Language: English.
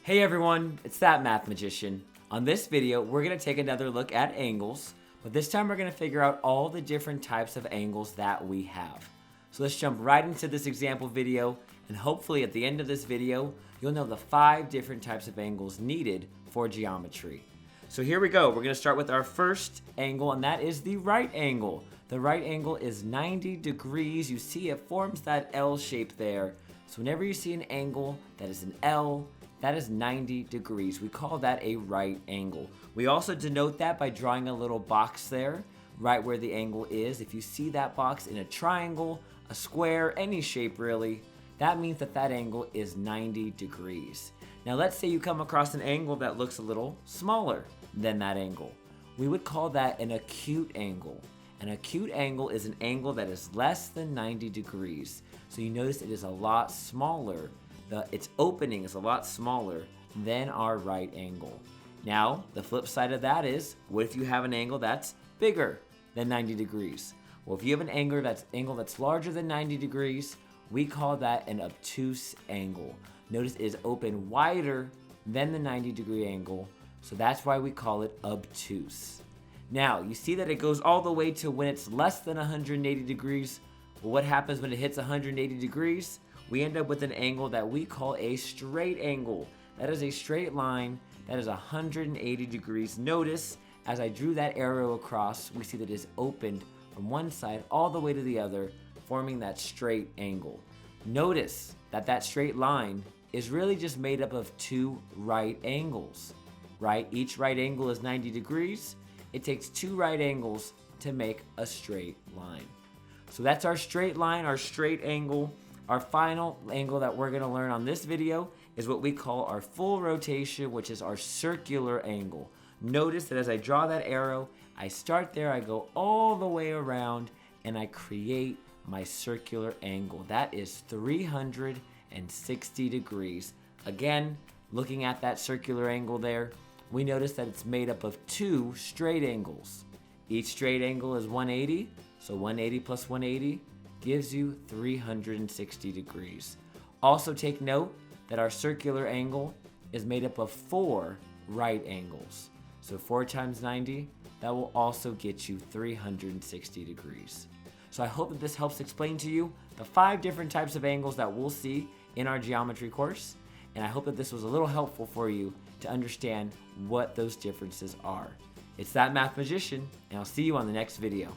Hey everyone, it's that math magician. On this video, we're going to take another look at angles, but this time we're going to figure out all the different types of angles that we have. So let's jump right into this example video, and hopefully at the end of this video, you'll know the 5 different types of angles needed for geometry. So here we go. We're going to start with our first angle, and that is the right angle. The right angle is 90 degrees. You see it forms that L shape there. So whenever you see an angle that is an L, that is 90 degrees. We call that a right angle. We also denote that by drawing a little box there, right where the angle is. If you see that box in a triangle, a square, any shape really, that means that that angle is 90 degrees. Now let's say you come across an angle that looks a little smaller than that angle. We would call that an acute angle. An acute angle is an angle that is less than 90 degrees. So you notice it is a lot smaller. Its opening is a lot smaller than our right angle. Now, the flip side of that is, what if you have an angle that's bigger than 90 degrees? Well, if you have an angle that's larger than 90 degrees, we call that an obtuse angle. Notice it is open wider than the 90-degree angle, so that's why we call it obtuse. Now, you see that it goes all the way to when it's less than 180 degrees. Well, what happens when it hits 180 degrees? We end up with an angle that we call a straight angle. That is a straight line that is 180 degrees. Notice, as I drew that arrow across, we see that it is opened from one side all the way to the other, forming that straight angle. Notice that that straight line is really just made up of 2 right angles, right? Each right angle is 90 degrees. It takes 2 right angles to make a straight line. So that's our straight line, our straight angle. Our final angle that we're going to learn on this video is what we call our full rotation, which is our circular angle. Notice that as I draw that arrow, I start there, I go all the way around, and I create my circular angle. That is 360 degrees. Again, looking at that circular angle there, we notice that it's made up of 2 straight angles. Each straight angle is 180, so 180 plus 180 gives you 360 degrees. Also take note that our circular angle is made up of 4 right angles. So 4 times 90, that will also get you 360 degrees. So I hope that this helps explain to you the 5 different types of angles that we'll see in our geometry course. And I hope that this was a little helpful for you to understand what those differences are. It's that math magician, and I'll see you on the next video.